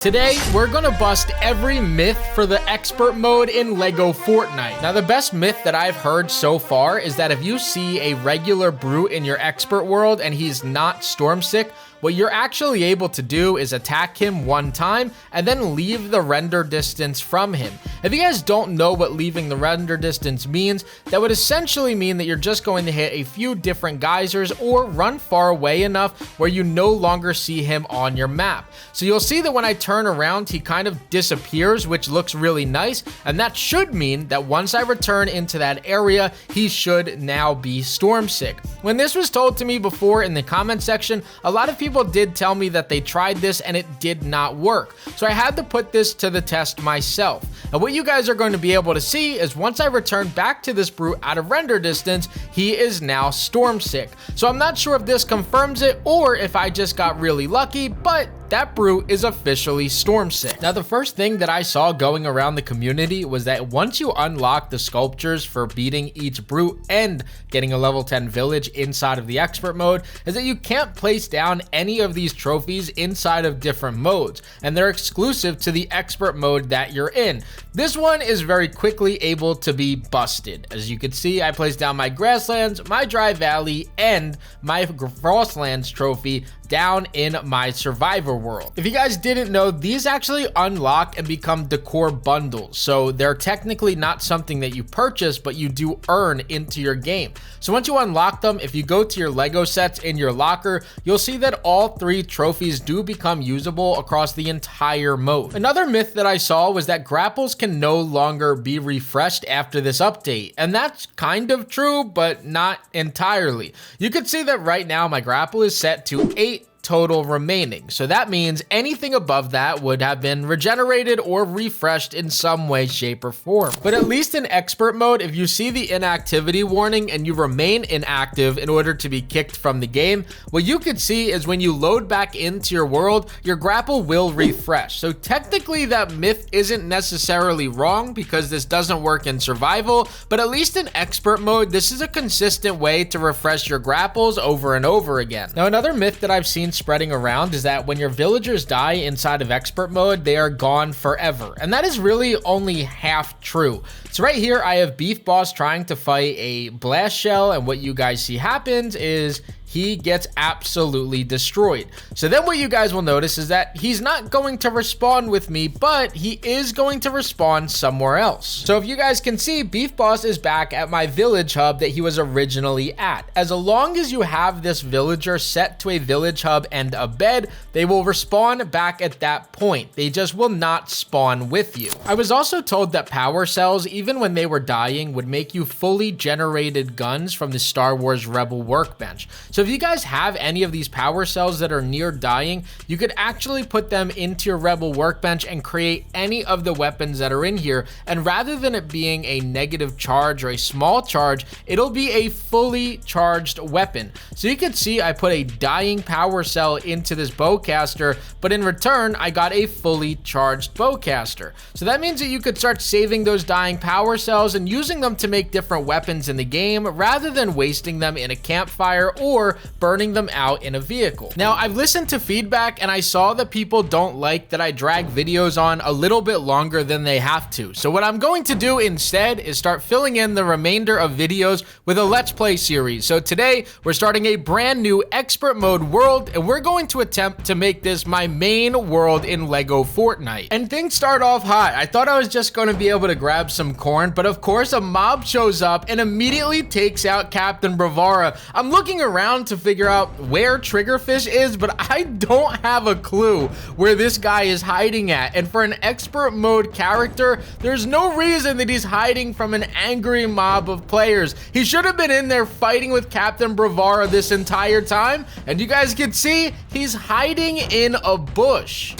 Today, we're gonna bust every myth for the expert mode in LEGO Fortnite. Now, the best myth that I've heard so far is that if you see a regular brute in your expert world and he's not storm sick, what you're actually able to do is attack him one time and then leave the render distance from him. If you guys don't know what leaving the render distance means, that would essentially mean that you're just going to hit a few different geysers or run far away enough where you no longer see him on your map. So you'll see that when I turn around, he kind of disappears, which looks really nice, and that should mean that once I return into that area, he should now be storm sick. When this was told to me before in the comment section, a lot of people did tell me that they tried this and it did not work. So I had to put this to the test myself. And what you guys are going to be able to see is once I return back to this brute out of render distance, he is now storm sick. So I'm not sure if this confirms it or if I just got really lucky, but that brute is officially storm sick. Now, the first thing that I saw going around the community was that once you unlock the sculptures for beating each brute and getting a level 10 village inside of the expert mode, is that you can't place down any of these trophies inside of different modes, and they're exclusive to the expert mode that you're in. This one is very quickly able to be busted. As you can see, I placed down my grasslands, my dry valley, and my frostlands trophy down in my survivor world. If you guys didn't know, these actually unlock and become decor bundles, so they're technically not something that you purchase, but you do earn into your game. So once you unlock them, if you go to your Lego sets in your locker, you'll see that all 3 trophies do become usable across the entire mode. Another myth that I saw was that grapples can no longer be refreshed after this update, and that's kind of true, but not entirely. You can see that right now my grapple is set to 8 total remaining. So that means anything above that would have been regenerated or refreshed in some way, shape, or form. But at least in expert mode, if you see the inactivity warning and you remain inactive in order to be kicked from the game, what you could see is when you load back into your world, your grapple will refresh. So technically that myth isn't necessarily wrong because this doesn't work in survival, but at least in expert mode, this is a consistent way to refresh your grapples over and over again. Now, another myth that I've seen spreading around is that when your villagers die inside of expert mode, they are gone forever. And that is really only half true. So right here, I have Beef Boss trying to fight a blast shell, and what you guys see happens is he gets absolutely destroyed. So then what you guys will notice is that he's not going to respawn with me, but he is going to respawn somewhere else. So if you guys can see, Beef Boss is back at my village hub that he was originally at. As long as you have this villager set to a village hub and a bed, they will respawn back at that point. They just will not spawn with you. I was also told that power cells, even when they were dying, would make you fully generated guns from the Star Wars Rebel workbench. So if you guys have any of these power cells that are near dying, you could actually put them into your Rebel workbench and create any of the weapons that are in here. And rather than it being a negative charge or a small charge, it'll be a fully charged weapon. So you can see I put a dying power cell into this bowcaster, but in return, I got a fully charged bowcaster. So that means that you could start saving those dying power cells and using them to make different weapons in the game rather than wasting them in a campfire or burning them out in a vehicle. Now, I've listened to feedback and I saw that people don't like that I drag videos on a little bit longer than they have to. So what I'm going to do instead is start filling in the remainder of videos with a Let's Play series. So today, we're starting a brand new expert mode world, and we're going to attempt to make this my main world in LEGO Fortnite. And things start off hot. I thought I was just going to be able to grab some corn, but of course, a mob shows up and immediately takes out Captain Bravara. I'm looking around to figure out where Triggerfish is, but I don't have a clue where this guy is hiding at. And for an expert mode character, there's no reason that he's hiding from an angry mob of players. He should have been in there fighting with Captain Bravara this entire time, and you guys can see he's hiding in a bush.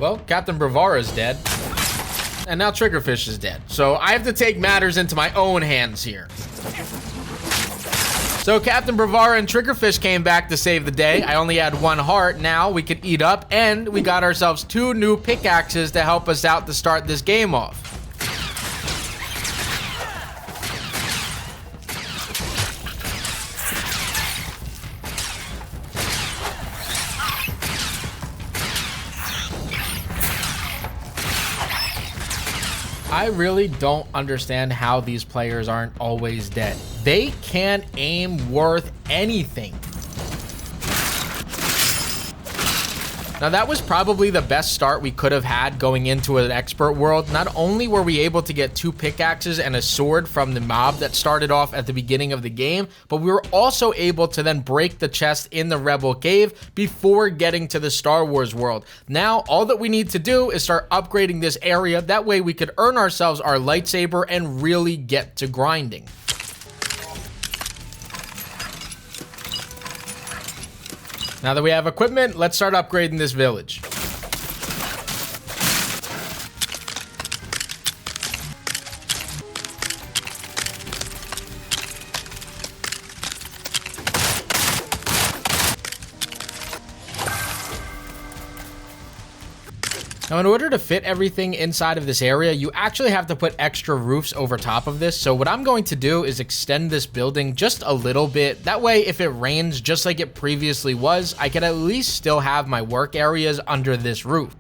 Well, Captain Bravara is dead, and now Triggerfish is dead. So I have to take matters into my own hands here. So Captain Bravara and Triggerfish came back to save the day. I only had 1 heart. Now we could eat up, and we got ourselves 2 new pickaxes to help us out to start this game off. I really don't understand how these players aren't always dead. They can aim worth anything. Now that was probably the best start we could have had going into an expert world. Not only were we able to get 2 pickaxes and a sword from the mob that started off at the beginning of the game, but we were also able to then break the chest in the Rebel Cave before getting to the Star Wars world. Now all that we need to do is start upgrading this area. That way we could earn ourselves our lightsaber and really get to grinding. Now that we have equipment, let's start upgrading this village. Now, in order to fit everything inside of this area, you actually have to put extra roofs over top of this. So what I'm going to do is extend this building just a little bit. That way, if it rains just like it previously was, I can at least still have my work areas under this roof.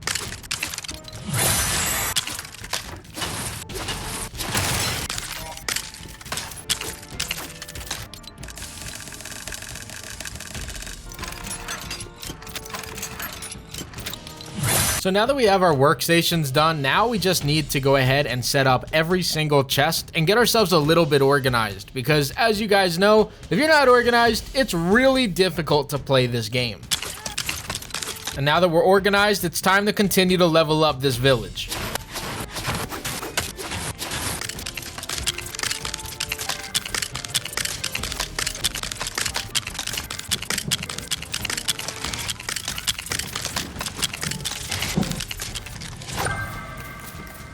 So now that we have our workstations done, now we just need to go ahead and set up every single chest and get ourselves a little bit organized, because as you guys know, if you're not organized, it's really difficult to play this game. And now that we're organized, it's time to continue to level up this village.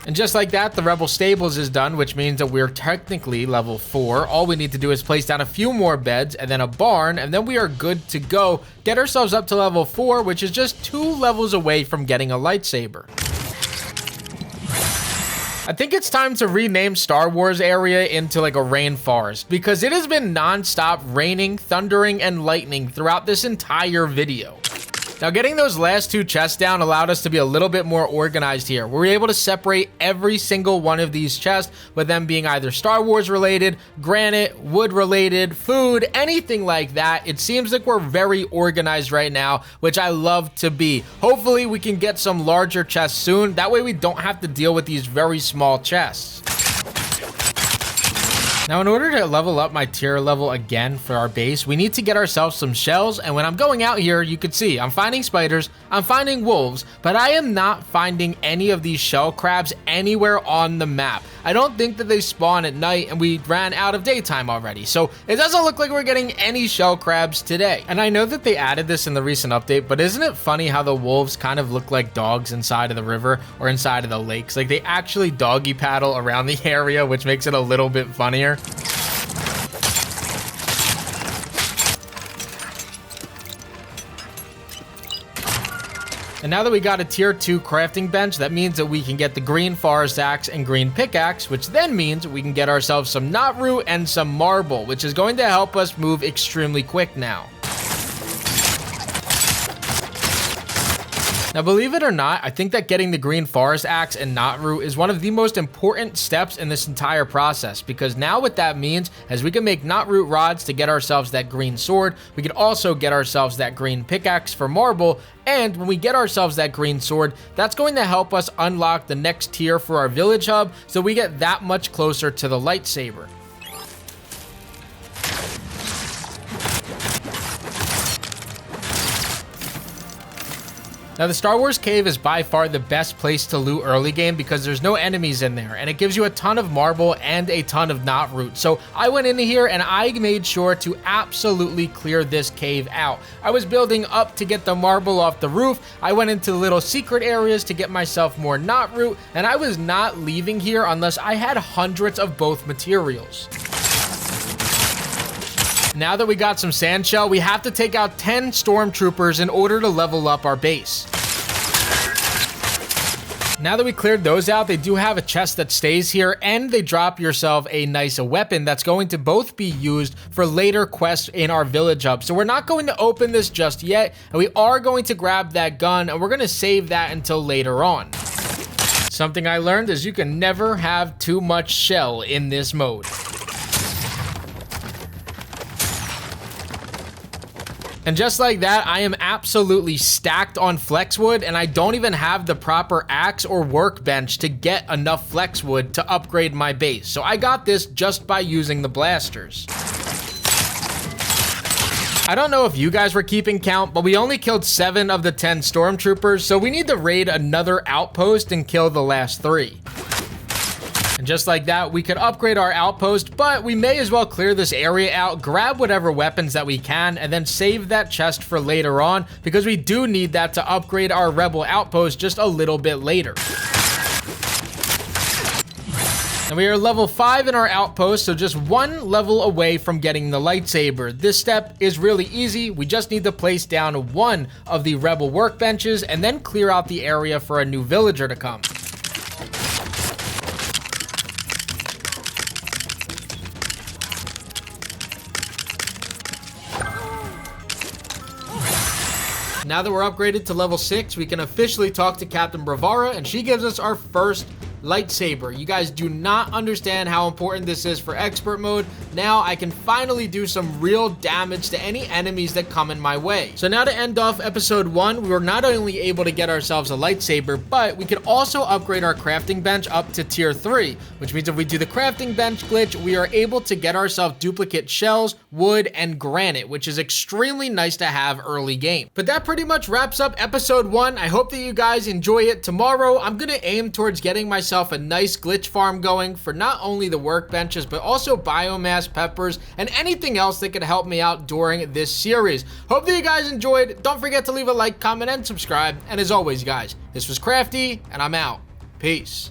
And just like that, the Rebel Stables is done, which means that we're technically level 4. All we need to do is place down a few more beds and then a barn, and then we are good to go. Get ourselves up to level 4, which is just 2 levels away from getting a lightsaber. I think it's time to rename Star Wars area into like a rainforest, because it has been non-stop raining, thundering, and lightning throughout this entire video. Now, getting those last 2 chests down allowed us to be a little bit more organized here. We were able to separate every single one of these chests, with them being either Star Wars related, granite, wood related, food, anything like that. It seems like we're very organized right now, which I love to be. Hopefully, we can get some larger chests soon. That way, we don't have to deal with these very small chests. Now, in order to level up my tier level again for our base, we need to get ourselves some shells. And when I'm going out here, you can see I'm finding spiders, I'm finding wolves, but I am not finding any of these shell crabs anywhere on the map. I don't think that they spawn at night, and we ran out of daytime already. So it doesn't look like we're getting any shell crabs today. And I know that they added this in the recent update, but isn't it funny how the wolves kind of look like dogs inside of the river or inside of the lakes? Like, they actually doggy paddle around the area, which makes it a little bit funnier. And now that we got a tier 2 crafting bench, that means that we can get the green forest axe and green pickaxe, which then means we can get ourselves some knot root and some marble, which is going to help us move extremely quick now. Now, believe it or not, I think that getting the green forest axe and knot root is one of the most important steps in this entire process, because now what that means is we can make knot root rods to get ourselves that green sword. We can also get ourselves that green pickaxe for marble, and when we get ourselves that green sword, that's going to help us unlock the next tier for our village hub, so we get that much closer to the lightsaber. Now, the Star Wars cave is by far the best place to loot early game because there's no enemies in there, and it gives you a ton of marble and a ton of knot root. So I went into here and I made sure to absolutely clear this cave out. I was building up to get the marble off the roof. I went into little secret areas to get myself more knot root, and I was not leaving here unless I had hundreds of both materials. Now that we got some sand shell, we have to take out 10 stormtroopers in order to level up our base. Now that we cleared those out, they do have a chest that stays here, and they drop yourself a nice weapon that's going to both be used for later quests in our village hub. So we're not going to open this just yet, and we are going to grab that gun, and we're going to save that until later on. Something I learned is you can never have too much shell in this mode. And just like that, I am absolutely stacked on flexwood, and I don't even have the proper axe or workbench to get enough flexwood to upgrade my base. So I got this just by using the blasters. I don't know if you guys were keeping count, but we only killed 7 of the 10 stormtroopers, so we need to raid another outpost and kill the last 3. And just like that, we could upgrade our outpost, but we may as well clear this area out, grab whatever weapons that we can, and then save that chest for later on, because we do need that to upgrade our rebel outpost just a little bit later. And we are level 5 in our outpost, so just 1 level away from getting the lightsaber. This step is really easy. We just need to place down 1 of the rebel workbenches and then clear out the area for a new villager to come. Now that we're upgraded to level 6, we can officially talk to Captain Bravara, and she gives us our first lightsaber. You guys do not understand how important this is for expert mode. Now I can finally do some real damage to any enemies that come in my way. So now to end off episode 1, we were not only able to get ourselves a lightsaber, but we could also upgrade our crafting bench up to tier 3, which means if we do the crafting bench glitch, we are able to get ourselves duplicate shells, wood, and granite, which is extremely nice to have early game. But that pretty much wraps up episode 1. I hope that you guys enjoy it. Tomorrow, I'm gonna aim towards getting myself a nice glitch farm going for not only the workbenches, but also biomass, peppers, and anything else that could help me out during this series. Hope that you guys enjoyed. Don't forget to leave a like, comment, and subscribe. And as always, guys, this was Crafty, and I'm out. Peace.